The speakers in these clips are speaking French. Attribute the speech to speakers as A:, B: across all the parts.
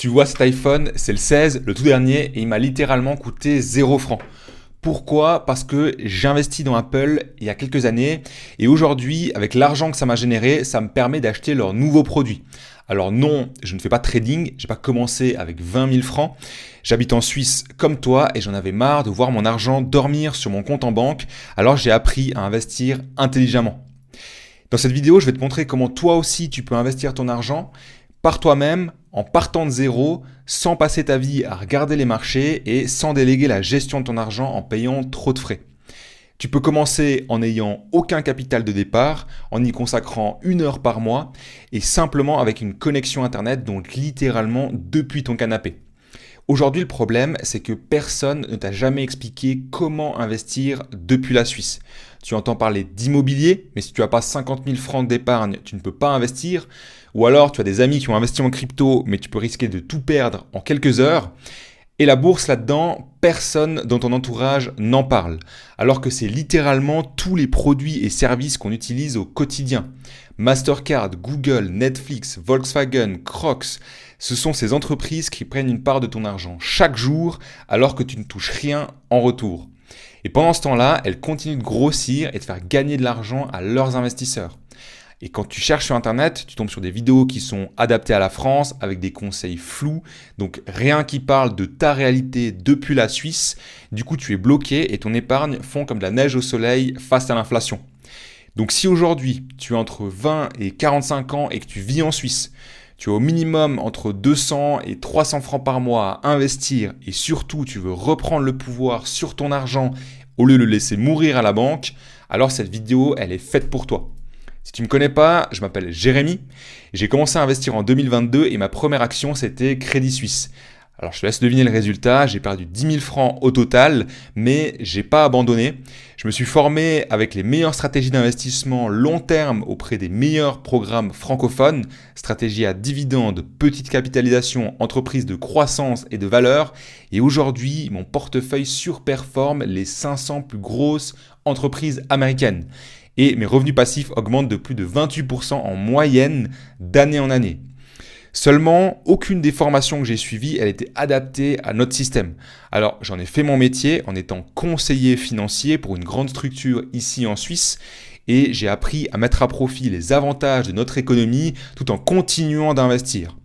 A: Tu vois cet iPhone, c'est le 16, le tout dernier, et il m'a littéralement coûté 0 francs. Pourquoi? Parce que j'ai investi dans Apple il y a quelques années et aujourd'hui, avec l'argent que ça m'a généré, ça me permet d'acheter leurs nouveaux produits. Alors non, je ne fais pas de trading, j'ai pas commencé avec 20 000 francs. J'habite en Suisse comme toi et j'en avais marre de voir mon argent dormir sur mon compte en banque, alors j'ai appris à investir intelligemment. Dans cette vidéo, je vais te montrer comment toi aussi tu peux investir ton argent par toi-même, en partant de zéro, sans passer ta vie à regarder les marchés et sans déléguer la gestion de ton argent en payant trop de frais. Tu peux commencer en n'ayant aucun capital de départ, en y consacrant 1 heure par mois et simplement avec une connexion Internet, donc littéralement depuis ton canapé. Aujourd'hui, le problème, c'est que personne ne t'a jamais expliqué comment investir depuis la Suisse. Tu entends parler d'immobilier, mais si tu n'as pas 50 000 francs d'épargne, tu ne peux pas investir. Ou alors, tu as des amis qui ont investi en crypto, mais tu peux risquer de tout perdre en quelques heures. Et la bourse là-dedans, personne dans ton entourage n'en parle. Alors que c'est littéralement tous les produits et services qu'on utilise au quotidien. Mastercard, Google, Netflix, Volkswagen, Crocs, ce sont ces entreprises qui prennent une part de ton argent chaque jour alors que tu ne touches rien en retour. Et pendant ce temps-là, elles continuent de grossir et de faire gagner de l'argent à leurs investisseurs. Et quand tu cherches sur Internet, tu tombes sur des vidéos qui sont adaptées à la France avec des conseils flous, donc rien qui parle de ta réalité depuis la Suisse. Du coup, tu es bloqué et ton épargne fond comme de la neige au soleil face à l'inflation. Donc si aujourd'hui, tu as entre 20 et 45 ans et que tu vis en Suisse, tu as au minimum entre 200 et 300 francs par mois à investir et surtout tu veux reprendre le pouvoir sur ton argent au lieu de le laisser mourir à la banque, alors cette vidéo, elle est faite pour toi. Si tu ne me connais pas, je m'appelle Jérémy. J'ai commencé à investir en 2022 et ma première action, c'était Crédit Suisse. Alors, je te laisse deviner le résultat. J'ai perdu 10 000 francs au total, mais j'ai pas abandonné. Je me suis formé avec les meilleures stratégies d'investissement long terme auprès des meilleurs programmes francophones, stratégies à dividendes, petite capitalisation, entreprises de croissance et de valeur. Et aujourd'hui, mon portefeuille surperforme les 500 plus grosses entreprises américaines. Et mes revenus passifs augmentent de plus de 28% en moyenne d'année en année. Seulement, aucune des formations que j'ai suivies, elle était adaptée à notre système. Alors, j'en ai fait mon métier en étant conseiller financier pour une grande structure ici en Suisse et j'ai appris à mettre à profit les avantages de notre économie tout en continuant d'investir.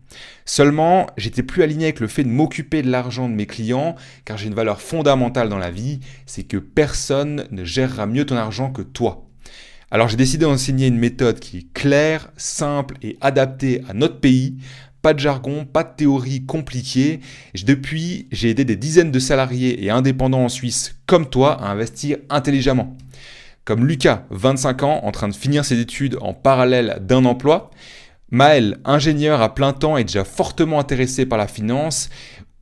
A: Seulement, j'étais plus aligné avec le fait de m'occuper de l'argent de mes clients car j'ai une valeur fondamentale dans la vie, c'est que personne ne gérera mieux ton argent que toi. Alors j'ai décidé d'enseigner une méthode qui est claire, simple et adaptée à notre pays. Pas de jargon, pas de théorie compliquée. Depuis, j'ai aidé des dizaines de salariés et indépendants en Suisse comme toi à investir intelligemment. Comme Lucas, 25 ans, en train de finir ses études en parallèle d'un emploi. Maël, ingénieur à plein temps et déjà fortement intéressé par la finance.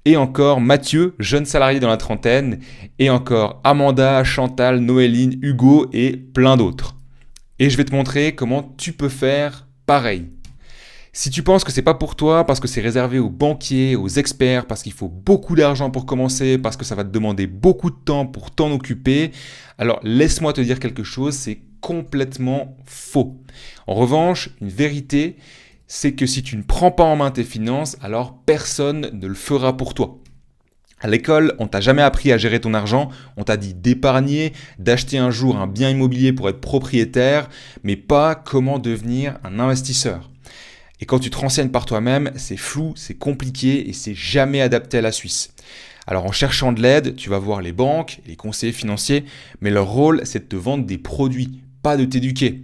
A: Et encore Mathieu, jeune salarié dans la trentaine. Et encore Amanda, Chantal, Noéline, Hugo et plein d'autres. Et je vais te montrer comment tu peux faire pareil. Si tu penses que c'est pas pour toi, parce que c'est réservé aux banquiers, aux experts, parce qu'il faut beaucoup d'argent pour commencer, parce que ça va te demander beaucoup de temps pour t'en occuper, alors laisse-moi te dire quelque chose, c'est complètement faux. En revanche, une vérité, c'est que si tu ne prends pas en main tes finances, alors personne ne le fera pour toi. À l'école, on t'a jamais appris à gérer ton argent, on t'a dit d'épargner, d'acheter un jour un bien immobilier pour être propriétaire, mais pas comment devenir un investisseur. Et quand tu te renseignes par toi-même, c'est flou, c'est compliqué et c'est jamais adapté à la Suisse. Alors en cherchant de l'aide, tu vas voir les banques, les conseillers financiers, mais leur rôle c'est de te vendre des produits, pas de t'éduquer.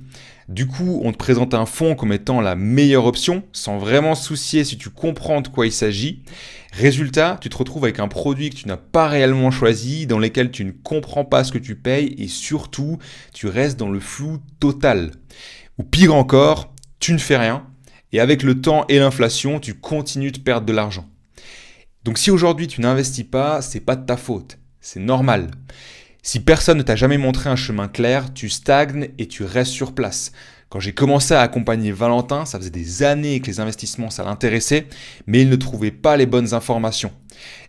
A: Du coup, on te présente un fonds comme étant la meilleure option, sans vraiment se soucier si tu comprends de quoi il s'agit. Résultat, tu te retrouves avec un produit que tu n'as pas réellement choisi, dans lequel tu ne comprends pas ce que tu payes et surtout, tu restes dans le flou total. Ou pire encore, tu ne fais rien et avec le temps et l'inflation, tu continues de perdre de l'argent. Donc si aujourd'hui tu n'investis pas, c'est pas de ta faute, c'est normal. Si personne ne t'a jamais montré un chemin clair, tu stagnes et tu restes sur place. Quand j'ai commencé à accompagner Valentin, ça faisait des années que les investissements, ça l'intéressait, mais il ne trouvait pas les bonnes informations.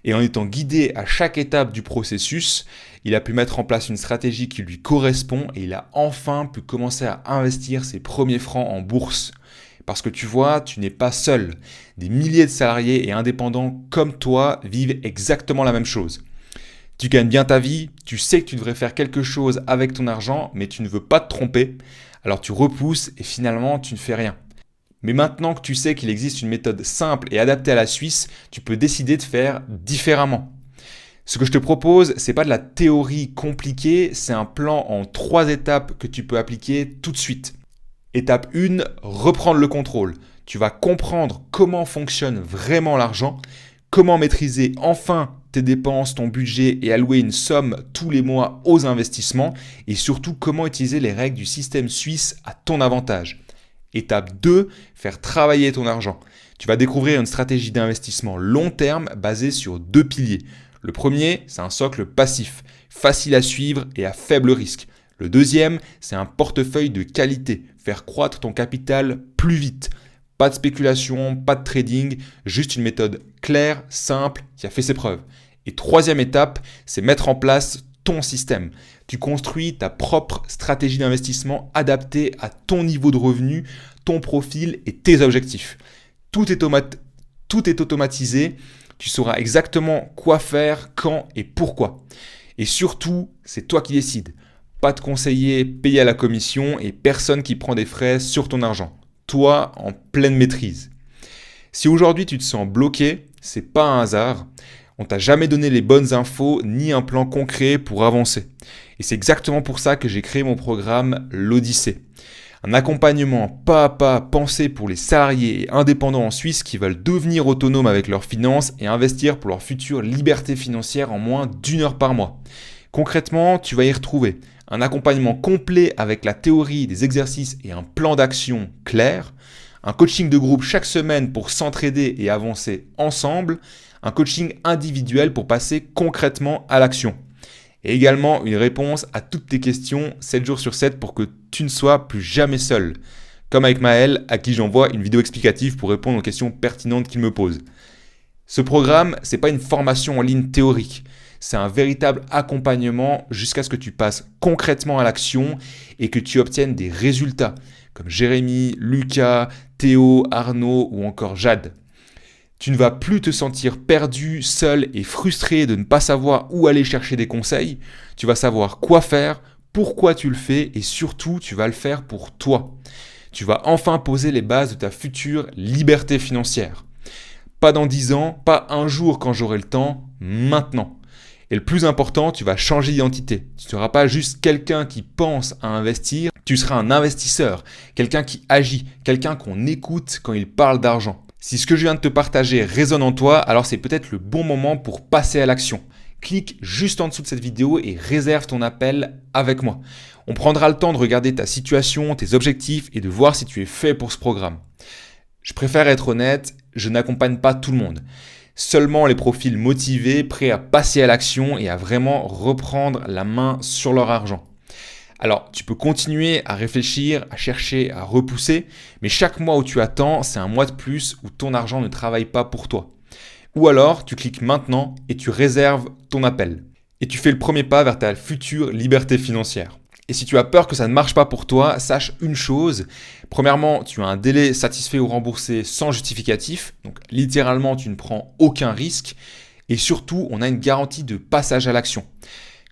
A: Et en étant guidé à chaque étape du processus, il a pu mettre en place une stratégie qui lui correspond et il a enfin pu commencer à investir ses premiers francs en bourse. Parce que tu vois, tu n'es pas seul. Des milliers de salariés et indépendants comme toi vivent exactement la même chose. Tu gagnes bien ta vie, tu sais que tu devrais faire quelque chose avec ton argent, mais tu ne veux pas te tromper. Alors tu repousses et finalement tu ne fais rien. Mais maintenant que tu sais qu'il existe une méthode simple et adaptée à la Suisse, tu peux décider de faire différemment. Ce que je te propose, c'est pas de la théorie compliquée, c'est un plan en 3 étapes que tu peux appliquer tout de suite. Étape 1, reprendre le contrôle. Tu vas comprendre comment fonctionne vraiment l'argent, comment maîtriser enfin tes dépenses, ton budget et allouer une somme tous les mois aux investissements et surtout comment utiliser les règles du système suisse à ton avantage. Étape 2, faire travailler ton argent. Tu vas découvrir une stratégie d'investissement long terme basée sur 2 piliers. Le premier, c'est un socle passif, facile à suivre et à faible risque. Le deuxième, c'est un portefeuille de qualité, faire croître ton capital plus vite. Pas de spéculation, pas de trading, juste une méthode claire, simple, qui a fait ses preuves. Et troisième étape, c'est mettre en place ton système. Tu construis ta propre stratégie d'investissement adaptée à ton niveau de revenu, ton profil et tes objectifs. Tout est automatisé. Tu sauras exactement quoi faire, quand et pourquoi. Et surtout, c'est toi qui décides. Pas de conseiller payé à la commission et personne qui prend des frais sur ton argent. Toi en pleine maîtrise. Si aujourd'hui tu te sens bloqué, c'est pas un hasard. On t'a jamais donné les bonnes infos ni un plan concret pour avancer. Et c'est exactement pour ça que j'ai créé mon programme l'Odyssée. Un accompagnement pas à pas pensé pour les salariés et indépendants en Suisse qui veulent devenir autonomes avec leurs finances et investir pour leur future liberté financière en moins d'1 heure par mois. Concrètement, tu vas y retrouver un accompagnement complet avec la théorie, des exercices et un plan d'action clair, un coaching de groupe chaque semaine pour s'entraider et avancer ensemble, un coaching individuel pour passer concrètement à l'action. Et également une réponse à toutes tes questions 7 jours sur 7 pour que tu ne sois plus jamais seul. Comme avec Maël, à qui j'envoie une vidéo explicative pour répondre aux questions pertinentes qu'il me pose. Ce programme, c'est pas une formation en ligne théorique. C'est un véritable accompagnement jusqu'à ce que tu passes concrètement à l'action et que tu obtiennes des résultats comme Jérémy, Lucas, Théo, Arnaud ou encore Jade. Tu ne vas plus te sentir perdu, seul et frustré de ne pas savoir où aller chercher des conseils. Tu vas savoir quoi faire, pourquoi tu le fais et surtout tu vas le faire pour toi. Tu vas enfin poser les bases de ta future liberté financière. Pas dans 10 ans, pas un jour quand j'aurai le temps, maintenant. Et le plus important, tu vas changer d'identité. Tu ne seras pas juste quelqu'un qui pense à investir, tu seras un investisseur, quelqu'un qui agit, quelqu'un qu'on écoute quand il parle d'argent. Si ce que je viens de te partager résonne en toi, alors c'est peut-être le bon moment pour passer à l'action. Clique juste en dessous de cette vidéo et réserve ton appel avec moi. On prendra le temps de regarder ta situation, tes objectifs et de voir si tu es fait pour ce programme. Je préfère être honnête, je n'accompagne pas tout le monde. Seulement les profils motivés, prêts à passer à l'action et à vraiment reprendre la main sur leur argent. Alors, tu peux continuer à réfléchir, à chercher, à repousser, mais chaque mois où tu attends, c'est un mois de plus où ton argent ne travaille pas pour toi. Ou alors, tu cliques maintenant et tu réserves ton appel. Et tu fais le premier pas vers ta future liberté financière. Et si tu as peur que ça ne marche pas pour toi, sache une chose. Premièrement, tu as un délai satisfait ou remboursé sans justificatif. Donc, littéralement, tu ne prends aucun risque. Et surtout, on a une garantie de passage à l'action.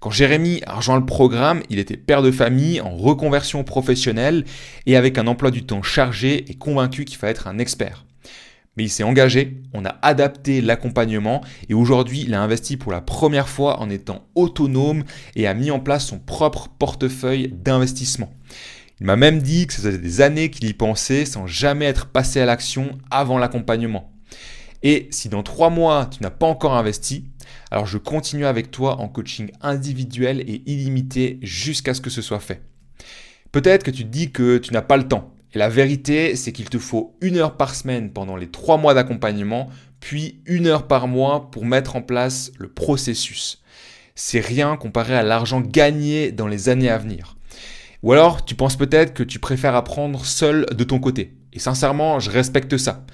A: Quand Jérémy a rejoint le programme, il était père de famille en reconversion professionnelle et avec un emploi du temps chargé et convaincu qu'il fallait être un expert. Mais il s'est engagé, on a adapté l'accompagnement et aujourd'hui il a investi pour la première fois en étant autonome et a mis en place son propre portefeuille d'investissement. Il m'a même dit que ça faisait des années qu'il y pensait sans jamais être passé à l'action avant l'accompagnement. Et si dans 3 mois tu n'as pas encore investi, alors je continue avec toi en coaching individuel et illimité jusqu'à ce que ce soit fait. Peut-être que tu te dis que tu n'as pas le temps. Et la vérité, c'est qu'il te faut 1 heure par semaine pendant les 3 mois d'accompagnement, puis 1 heure par mois pour mettre en place le processus. C'est rien comparé à l'argent gagné dans les années à venir. Ou alors, tu penses peut-être que tu préfères apprendre seul de ton côté. Et sincèrement, je respecte ça.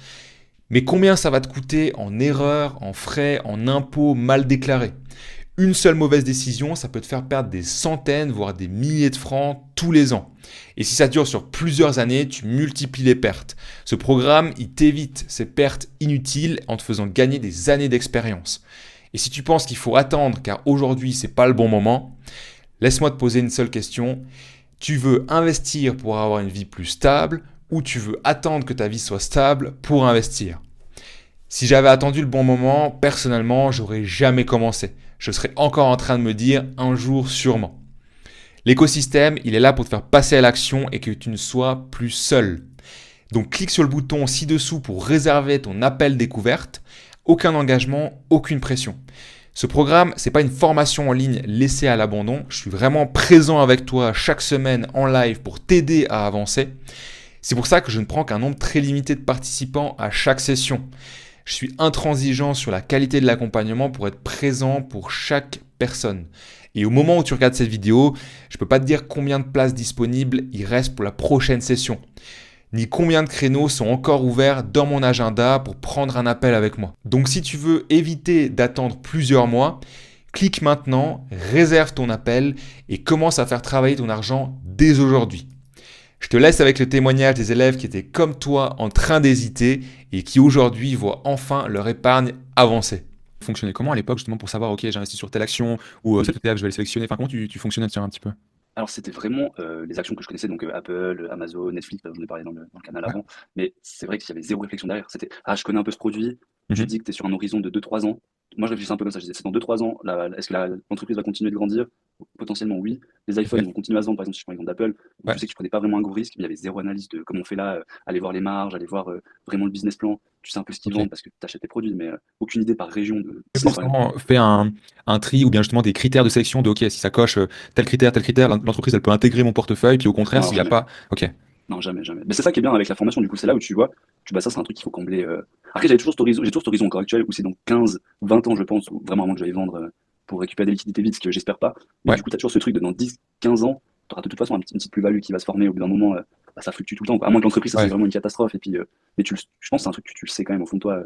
A: Mais combien ça va te coûter en erreurs, en frais, en impôts mal déclarés ? Une seule mauvaise décision, ça peut te faire perdre des centaines, voire des milliers de francs tous les ans. Et si ça dure sur plusieurs années, tu multiplies les pertes. Ce programme, il t'évite ces pertes inutiles en te faisant gagner des années d'expérience. Et si tu penses qu'il faut attendre car aujourd'hui c'est pas le bon moment, laisse-moi te poser une seule question. Tu veux investir pour avoir une vie plus stable ou tu veux attendre que ta vie soit stable pour investir? Si j'avais attendu le bon moment, personnellement, j'aurais jamais commencé. Je serais encore en train de me dire un jour sûrement. L'écosystème, il est là pour te faire passer à l'action et que tu ne sois plus seul. Donc clique sur le bouton ci-dessous pour réserver ton appel découverte. Aucun engagement, aucune pression. Ce programme, c'est pas une formation en ligne laissée à l'abandon. Je suis vraiment présent avec toi chaque semaine en live pour t'aider à avancer. C'est pour ça que je ne prends qu'un nombre très limité de participants à chaque session. Je suis intransigeant sur la qualité de l'accompagnement pour être présent pour chaque personne. Et au moment où tu regardes cette vidéo, je ne peux pas te dire combien de places disponibles il reste pour la prochaine session, ni combien de créneaux sont encore ouverts dans mon agenda pour prendre un appel avec moi. Donc si tu veux éviter d'attendre plusieurs mois, clique maintenant, réserve ton appel et commence à faire travailler ton argent dès aujourd'hui. Je te laisse avec le témoignage des élèves qui étaient comme toi en train d'hésiter et qui aujourd'hui voient enfin leur épargne avancer. Fonctionnait comment à l'époque justement pour savoir ok j'ai investi sur telle action ou cette ETF je vais les sélectionner, enfin comment tu fonctionnais un petit peu?
B: Alors c'était vraiment les actions que je connaissais, donc Apple, Amazon, Netflix, j'en ai parlé dans le canal
A: Ouais.
B: avant, mais c'est vrai qu'il y avait zéro réflexion derrière. C'était ah, je connais un peu ce produit, tu
A: Mhm.
B: dis que tu es sur un horizon de 2-3 ans. Moi je réfléchissais un peu comme ça, je disais c'est dans 2-3 ans, est-ce que l'entreprise va continuer de grandir? Potentiellement oui. Les
A: Ok.
B: iPhones vont continuer à se vendre, par exemple si je prends l'exemple d'Apple, donc
A: Ouais.
B: je sais que je prenais pas vraiment un gros risque, mais il y avait zéro analyse de comme on fait là, aller voir les marges, aller voir vraiment le business plan, tu sais un peu ce qu'ils
A: Ok.
B: vendent parce que tu achètes tes produits, mais aucune idée par région de
A: J'ai
B: business par exemple.
A: forcément fait un tri ou bien justement des critères de sélection de ok si ça coche tel critère, l'entreprise elle peut intégrer mon portefeuille, puis au contraire
B: Non, alors
A: s'il n'y a
B: jamais.
A: pas. Ok.
B: Non, jamais, jamais. Mais c'est ça qui est bien avec la formation, du coup, c'est là où tu vois, bah, ça, c'est un truc qu'il faut combler. Après, j'avais toujours cet horizon, j'ai toujours cet horizon encore actuel où c'est dans 15, 20 ans, je pense, où vraiment avant que j'aille vendre pour récupérer des liquidités vite, ce que j'espère pas. Mais
A: Ouais.
B: du coup, tu as toujours ce truc de dans 10, 15 ans, tu auras de toute façon une petite plus-value qui va se former au bout d'un moment, bah, ça fluctue tout le temps, quoi. À moins que l'entreprise, ça c'est
A: Ouais.
B: vraiment une catastrophe. Et puis, mais je pense que c'est un truc que tu le sais quand même au fond de toi,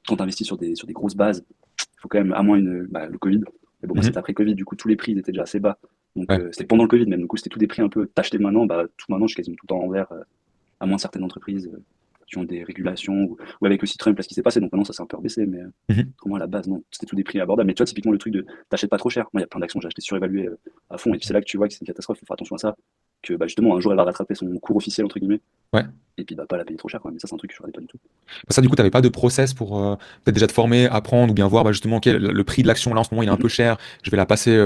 B: quand tu investis sur des grosses bases, il faut quand même, à moins le Covid. Mais bon, moi, c'était
A: Mhm.
B: après Covid, du coup, tous les prix ils étaient déjà assez bas. Donc,
A: Ouais.
B: c'était pendant le Covid même. Du coup, c'était tout des prix un peu t'acheter maintenant, bah, tout maintenant, je suis quasiment tout le temps en vert à moins certaines entreprises qui ont des régulations, ou avec aussi Trump, là, ce qui s'est passé, donc maintenant ça s'est un peu rebaissé, mais
A: Mhm.
B: autrement à la base, non, c'était tout des prix abordables. Mais tu vois, typiquement le truc de t'achètes pas trop cher. Moi, il y a plein d'actions que j'ai acheté surévaluées à fond, et puis c'est
A: Ok.
B: là que tu vois que c'est une catastrophe, il faut faire attention à ça, que bah, justement un jour elle va rattraper son cours officiel, entre guillemets,
A: Ouais.
B: et puis bah, pas la payer trop cher, quoi. Mais ça, c'est un truc que je ne pas du tout.
A: Ça, du coup, tu n'avais pas de process pour peut-être déjà te former, apprendre ou bien voir bah, justement ok, le prix de l'action là en ce moment il est un
B: Mhm,
A: peu cher, je vais la passer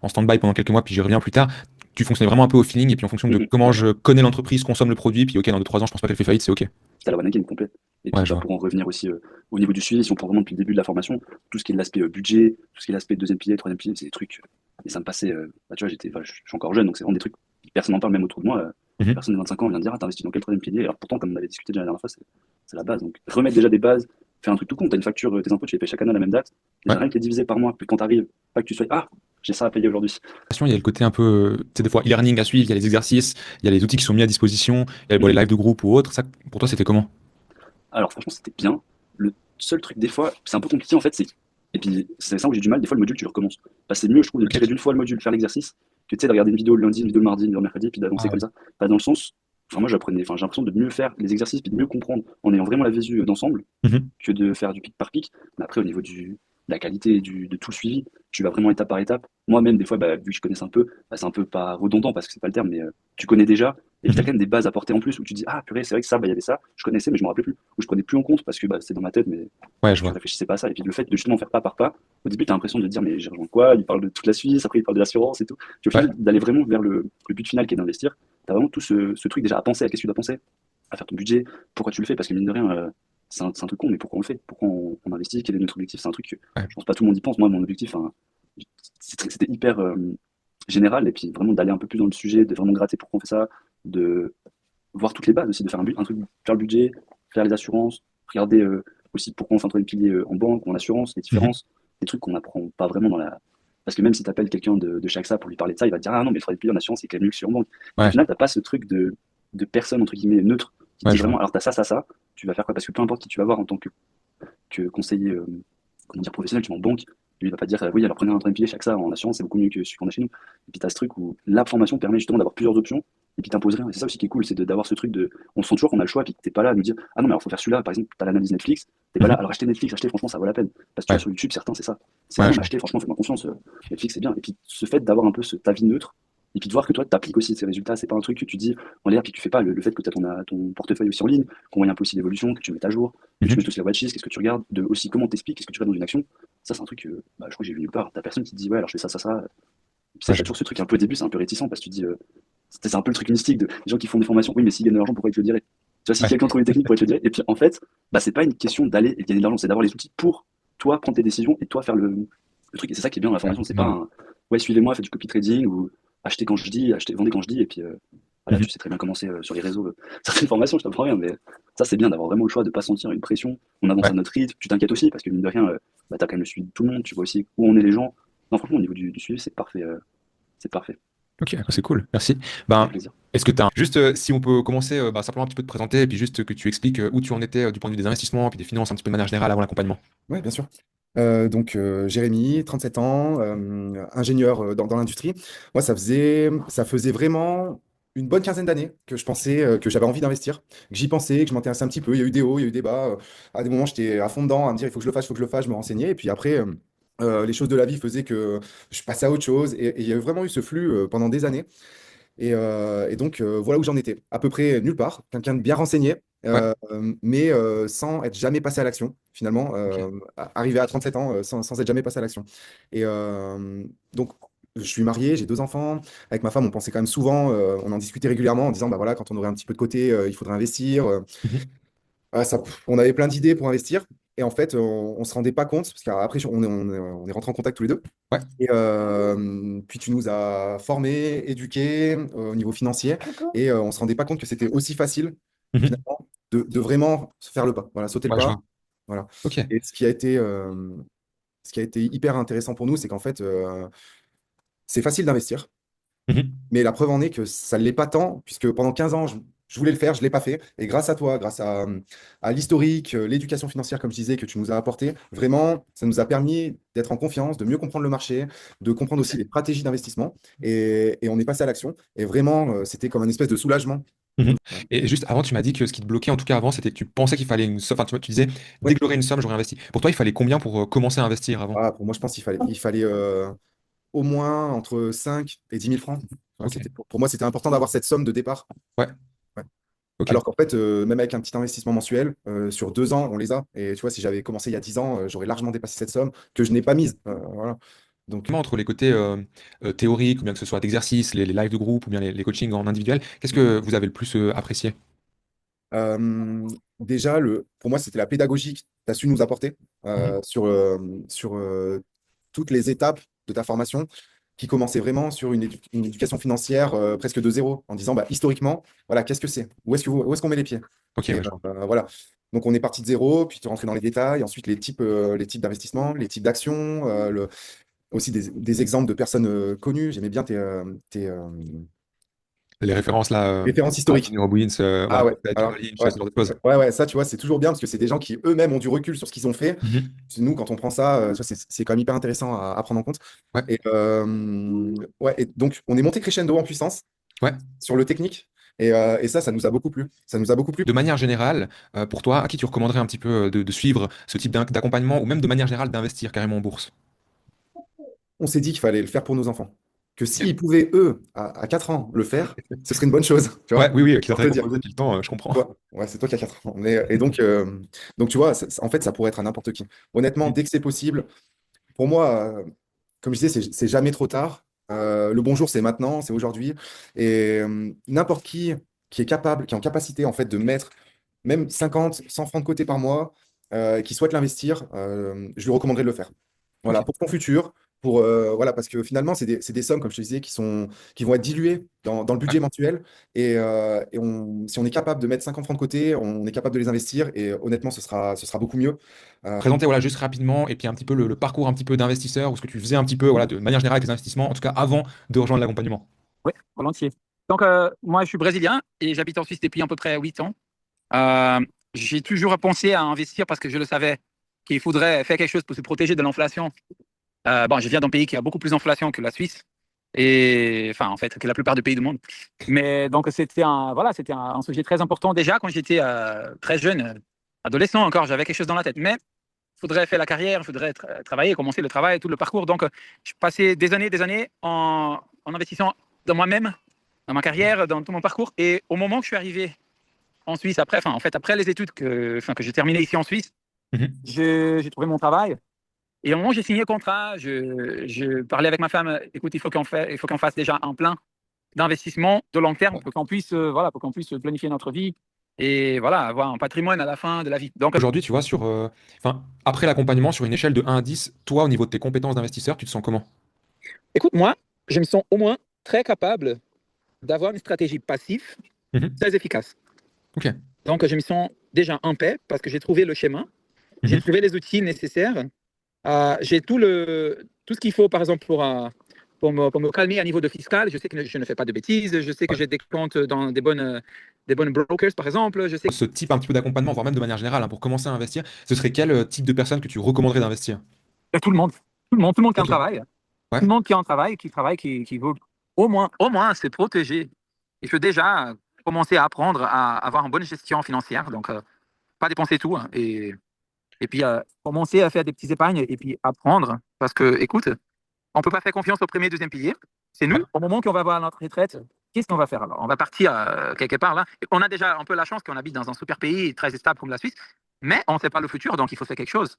A: en stand-by pendant quelques mois puis j'y reviens plus tard. Tu fonctionnais vraiment un peu au feeling et puis en fonction de
B: mhm,
A: comment
B: ouais.
A: je connais l'entreprise, consomme le produit, puis ok, dans 2-3 ans, je pense pas qu'elle fait faillite, c'est ok.
B: C'était la one again complète. Et
A: Ouais,
B: puis
A: je
B: bah,
A: vois.
B: pour en revenir aussi au niveau du suivi, si on prend vraiment depuis le début de la formation, tout ce qui est de l'aspect budget, tout ce qui est l'aspect deuxième pilier, troisième pilier, c'est des trucs. Et ça me passait. Bah, tu vois, je suis encore jeune, donc c'est vraiment des trucs. Personne n'en parle même autour de moi.
A: Mhm.
B: Personne de 25 ans vient de dire ah, t'as investi dans quel troisième pilier? Alors pourtant, comme on avait discuté déjà la dernière fois, c'est la base. Donc remettre déjà des bases, faire un truc tout con. T'as une facture, tes impôts, tu les payes chaque année à la même date.
A: Ouais.
B: Déjà rien que les diviser par mois. Puis quand t'arrives, pas que tu sois ah, j'ai ça à payer aujourd'hui.
A: Il y a le côté un peu, tu sais, des fois e-learning à suivre, il y a les exercices, il y a les outils qui sont mis à disposition, il y a bon, les
B: Mhm.
A: lives de groupe ou autres. Ça, pour toi, c'était comment?
B: Alors franchement, c'était bien. Le seul truc, des fois, c'est un peu compliqué en fait, c'est. Et puis, c'est ça où j'ai du mal, des fois, le module, tu le recommences. Parce que c'est mieux, je trouve, de
A: Ok.
B: tirer d'une fois le module, faire l'exercice, que tu sais, de regarder une vidéo le lundi, une vidéo le mardi, une vidéo le mercredi, puis d'avancer
A: Ah
B: comme
A: ouais.
B: ça. Pas dans le sens. Enfin, moi, j'apprenais, enfin, j'ai l'impression de mieux faire les exercices, puis de mieux comprendre en ayant vraiment la visu d'ensemble,
A: Mhm.
B: que de faire du pic par pic. Mais après, au niveau de la qualité de tout le suivi, tu vas vraiment étape par étape. Moi-même, des fois, bah, vu que je connais un peu, bah, c'est un peu pas redondant parce que c'est pas le terme, mais tu connais déjà. Et puis, tu as
A: Mhm.
B: quand même des bases à porter en plus où tu dis, ah purée, c'est vrai que ça, bah, il y avait ça, je connaissais, mais je me rappelais plus. Ou je prenais plus en compte parce que bah, c'était dans ma tête, mais
A: Ouais, je
B: je
A: vois.
B: réfléchissais pas à ça. Et puis, le fait de justement faire pas par pas, au début, tu as l'impression de dire, mais j'ai rejoint quoi? Il parle de toute la Suisse, après, il parle de l'assurance et tout. Puis, au
A: Ouais.
B: final, d'aller vraiment vers le but final qui est d'investir, tu as vraiment tout ce truc déjà à penser à qu'est-ce que tu dois penser, à faire ton budget, pourquoi tu le fais, parce que mine de rien, c'est un truc con, mais pourquoi on le fait? Pourquoi on investit? Quel est notre objectif? C'est un truc que
A: Ouais.
B: je pense pas tout le monde y pense. Moi, mon objectif, hein, c'était hyper général, et puis vraiment d'aller un peu plus dans le sujet, de vraiment gratter pourquoi on fait ça, de voir toutes les bases aussi, de faire un truc, faire le budget, faire les assurances, regarder aussi pourquoi on fait un troisième pilier en banque ou en assurance, les
A: Mhm.
B: différences, des trucs qu'on n'apprend pas vraiment dans la. Parce que même si tu appelles quelqu'un de chaque ça pour lui parler de ça, il va te dire ah non, mais le troisième pilier en assurance, c'est quand même mieux que sur en banque. Puis au
A: Ouais.
B: final, t'as pas ce truc de personne, entre guillemets, neutre, qui te
A: Ouais,
B: dit
A: je vois.
B: vraiment alors t'as ça, ça, ça, tu vas faire quoi? Parce que peu importe qui tu vas voir en tant que conseiller comment dire, professionnel, tu vas en banque, Lui, il va pas dire, oui, alors prenez un train de pied chaque ça en assurance, c'est beaucoup mieux que celui qu'on a chez nous. Et puis tu as ce truc où la formation permet justement d'avoir plusieurs options et puis t'imposes rien. Et c'est ça aussi qui est cool, c'est d'avoir ce truc de. On sent toujours qu'on a le choix, et puis que t'es pas là à nous dire, ah non, mais alors faut faire celui-là, par exemple, t'as l'analyse Netflix, t'es pas là,
A: Mhm.
B: alors achetez Netflix, achetez, franchement, ça vaut la peine. Parce que tu vois,
A: Ouais,
B: sur YouTube, certains, c'est ça. C'est
A: ouais,
B: non,
A: je
B: mais
A: comprends.
B: achetez, franchement, faites-moi confiance, Netflix, c'est bien. Et puis ce fait d'avoir un peu cet avis neutre, et puis de voir que toi, tu appliques aussi ces résultats, c'est pas un truc que tu dis en l'air, puis que tu fais pas. Le fait que tu as ton portefeuille aussi en ligne, qu'on voit un peu aussi l'évolution, que tu mettes à jour, que tu
A: Mhm.
B: mettes aussi la watchlist, qu'est-ce que tu regardes, de aussi comment t'expliques, qu'est-ce que tu regardes dans une action. Ça, c'est un truc que bah, je crois que j'ai vu nulle part. T'as personne qui te dit, ouais, alors je fais ça, ça, ça. Et puis ça,
A: Ouais,
B: t'as toujours ce truc un peu au début, c'est un peu réticent parce que tu dis, c'est un peu le truc mystique de les gens qui font des formations. Oui, mais s'ils gagnent de l'argent, pourquoi ils te le diraient? Tu vois, si
A: ouais,
B: quelqu'un trouve une technique, pourquoi il te le dirait? Et puis en fait, bah, c'est pas une question d'aller et de gagner de l'argent, c'est d'avoir les outils pour toi prendre tes décisions et toi faire le truc. Et c'est ça qui est bien dans la
A: ouais,
B: formation, c'est pas
A: non.
B: un ouais, suivez-moi, faites du copy trading ou achetez quand je dis, achetez, vendez quand je dis, et puis voilà,
A: Mhm.
B: tu sais très bien comment c'est sur les réseaux. Certaines formations, je t'apprends rien, mais ça c'est bien d'avoir vraiment le choix de pas sentir une pression. On avance
A: Ouais,
B: à notre rythme, tu t'inquiètes aussi parce que mine de rien, bah, t'as quand même le suivi de tout le monde, tu vois aussi où on est les gens. Non, franchement, au niveau du suivi, c'est parfait, c'est parfait.
A: ok, c'est cool, merci.
B: Avec
A: Ben,
B: plaisir.
A: est-ce que tu as juste, si on peut commencer simplement un petit peu de te présenter et puis juste que tu expliques où tu en étais du point de vue des investissements puis des finances un petit peu de manière générale avant l'accompagnement.
C: Ouais, bien sûr. Jérémy, 37 ans, ingénieur dans l'industrie. Moi, ça faisait vraiment une bonne quinzaine d'années que je pensais que j'avais envie d'investir, que j'y pensais, que je m'intéressais un petit peu. Il y a eu des hauts, il y a eu des bas. À des moments, j'étais à fond dedans, à me dire il faut que je le fasse, il faut que je le fasse, je me renseignais. Et puis après, les choses de la vie faisaient que je passais à autre chose. Et il y a vraiment eu ce flux pendant des années. Et donc, voilà où j'en étais. À peu près nulle part. Quelqu'un de bien renseigné,
A: Ouais,
C: mais sans être jamais passé à l'action, finalement.
A: ok.
C: Arrivé à 37 ans sans être jamais passé à l'action. Et donc, je suis marié, j'ai 2 enfants. Avec ma femme, on pensait quand même souvent, on en discutait régulièrement en disant, bah voilà, quand on aurait un petit peu de côté, il faudrait investir.
A: Mhm.
C: On avait plein d'idées pour investir. Et en fait, on se rendait pas compte, parce qu'après, on est rentrés en contact tous les deux.
A: Ouais.
C: Et puis tu nous as formés, éduqués au niveau financier, et on se rendait pas compte que c'était aussi facile
A: Mhm.
C: finalement de vraiment se faire le pas, voilà, sauter le
A: Ouais, je
C: pas,
A: vois.
C: voilà.
A: Ok.
C: Et ce qui a été hyper intéressant pour nous, c'est qu'en fait, c'est facile d'investir,
A: Mhm.
C: mais la preuve en est que ça ne l'est pas tant, puisque pendant 15 ans, je voulais le faire, je ne l'ai pas fait. Et grâce à toi, grâce à l'historique, l'éducation financière, comme je disais, que tu nous as apporté, vraiment, ça nous a permis d'être en confiance, de mieux comprendre le marché, de comprendre aussi les stratégies d'investissement. Et on est passé à l'action. Et vraiment, c'était comme une espèce de soulagement.
A: Mhm.
C: Voilà.
A: Et juste avant, tu m'as dit que ce qui te bloquait, en tout cas avant, c'était que tu pensais qu'il fallait une somme. Enfin, tu disais, dès
C: Ouais.
A: que j'aurais une somme, j'aurais investi. Pour toi, il fallait combien pour commencer à investir avant?
C: Ah, pour moi, je pense qu'il fallait au moins entre 5 et 10 000 francs. Voilà,
A: Ok.
C: pour moi, c'était important d'avoir cette somme de départ.
A: Ouais.
C: Ouais.
A: Ok.
C: Alors qu'en fait, même avec un petit investissement mensuel, sur 2 ans, on les a. Et tu vois, si j'avais commencé il y a 10 ans, j'aurais largement dépassé cette somme que je n'ai pas mise. Voilà. Donc,
A: Entre les côtés théoriques, ou bien que ce soit d'exercice, les lives de groupe, ou bien les coachings en individuel, qu'est-ce
C: mhm.
A: que vous avez le plus apprécié?
C: Déjà, pour moi, c'était la pédagogie que tu as su nous apporter
A: Mhm.
C: sur toutes les étapes de ta formation qui commençait vraiment sur une éducation financière presque de zéro, en disant bah, historiquement, voilà, qu'est-ce que c'est? Où est-ce qu'on met les pieds?
A: Ok,
C: Et
A: ouais, je vois.
C: voilà. Donc on est parti de zéro, puis tu es rentré dans les détails, ensuite les types d'investissement, les types d'actions, aussi des exemples de personnes connues. J'aimais bien tes
A: Les références là,
C: références historiques.
A: Anthony Robbins,
C: Ah
A: Warren
C: ouais,
A: Buffett,
C: alors,
A: Peter Lynch,
C: ouais,
A: ce genre de choses.
C: ouais, ouais, ça, tu vois, c'est toujours bien parce que c'est des gens qui eux-mêmes ont du recul sur ce qu'ils ont fait.
A: Mhm.
C: Nous, quand on prend ça, tu vois, c'est quand même hyper intéressant à prendre en compte.
A: Ouais,
C: Ouais, et donc, on est monté crescendo en puissance
A: ouais.
C: sur le technique. Et ça nous a beaucoup plu. Ça nous a beaucoup plu.
A: De manière générale, pour toi, à qui tu recommanderais un petit peu de suivre ce type d'accompagnement, ou même de manière générale d'investir carrément en bourse?
C: On s'est dit qu'il fallait le faire pour nos enfants. Que
A: Ok.
C: s'ils pouvaient, eux, à 4 ans, le faire, ce serait une bonne chose, tu
A: Ouais,
C: vois,
A: oui, oui, qui
C: pour
A: t'intéresse
C: te
A: pour
C: dire.
A: poser depuis le temps, je comprends.
C: Ouais, c'est toi qui as 4 ans. Et donc, tu vois, en fait, ça pourrait être à n'importe qui. Honnêtement, dès que c'est possible, pour moi, comme je disais, c'est jamais trop tard. Le bonjour, c'est maintenant, c'est aujourd'hui. Et n'importe qui est capable, qui est en capacité en fait de mettre même 50, 100 francs de côté par mois, qui souhaite l'investir, je lui recommanderais de le faire.
A: Ok.
C: Voilà, pour ton futur, voilà, parce que finalement, c'est des sommes, comme je te disais, qui vont être diluées dans le
A: Ouais.
C: budget mensuel. Si on est capable de mettre 50 francs de côté, on est capable de les investir. Et honnêtement, ce sera beaucoup mieux. Euh,
A: Présenter voilà, juste rapidement, et puis un petit peu le parcours un petit peu d'investisseur, ou ce que tu faisais un petit peu voilà, de manière générale avec les investissements, en tout cas avant de rejoindre l'accompagnement.
D: Oui, volontiers. Donc, moi, je suis brésilien et j'habite en Suisse depuis à peu près 8 ans. J'ai toujours pensé à investir parce que je le savais qu'il faudrait faire quelque chose pour se protéger de l'inflation Bon, je viens d'un pays qui a beaucoup plus d'inflation que la Suisse, et enfin, en fait, que la plupart des pays du monde. Mais donc, c'était un sujet très important déjà quand j'étais très jeune, adolescent encore, j'avais quelque chose dans la tête. Mais il faudrait faire la carrière, il faudrait travailler, commencer le travail, tout le parcours. Donc, je passais des années en investissant dans moi-même, dans ma carrière, dans tout mon parcours. Et au moment que je suis arrivé en Suisse, après, enfin, en fait, après les études que j'ai terminées ici en Suisse,
A: Mhm.
D: j'ai trouvé mon travail. Et au moment où j'ai signé le contrat, je parlais avec ma femme, écoute, il faut qu'on fasse déjà un plan d'investissement de long terme pour qu'on puisse, voilà, pour qu'on puisse planifier notre vie et voilà, avoir un patrimoine à la fin de la vie. Donc,
A: Aujourd'hui, tu vois, enfin, après l'accompagnement, sur une échelle de 1 à 10, toi, au niveau de tes compétences d'investisseur, tu te sens comment?
D: écoute, moi, je me sens au moins très capable d'avoir une stratégie passive
A: Mhm.
D: très efficace.
A: Ok.
D: Donc, je me sens déjà en paix parce que j'ai trouvé le schéma, j'ai
A: Mhm.
D: trouvé les outils nécessaires. J'ai tout ce qu'il faut, par exemple, pour me calmer à niveau de fiscal. Je sais que je ne fais pas de bêtises. Je sais que
A: Ouais.
D: j'ai des comptes dans des bonnes brokers, par exemple. Je sais
A: Ce type un petit peu d'accompagnement, voire même de manière générale, hein, pour commencer à investir, ce serait quel type de personne que tu recommanderais d'investir?
D: que tout le monde, tout le monde qui a un
A: Ok.
D: travail,
A: Ouais.
D: tout le monde qui a un travail, qui veut au moins se protéger. Il faut déjà commencer à apprendre à avoir une bonne gestion financière. Donc, pas dépenser tout, hein, et puis commencer à faire des petites épargnes et puis apprendre. Parce que, écoute, on ne peut pas faire confiance au premier, deuxième pilier. C'est
A: Ouais.
D: nous. Au moment qu'on va avoir notre retraite, qu'est-ce qu'on va faire alors? On va partir quelque part là. On a déjà un peu la chance qu'on habite dans un super pays très stable comme la Suisse, mais on ne sait pas le futur, donc il faut faire quelque chose.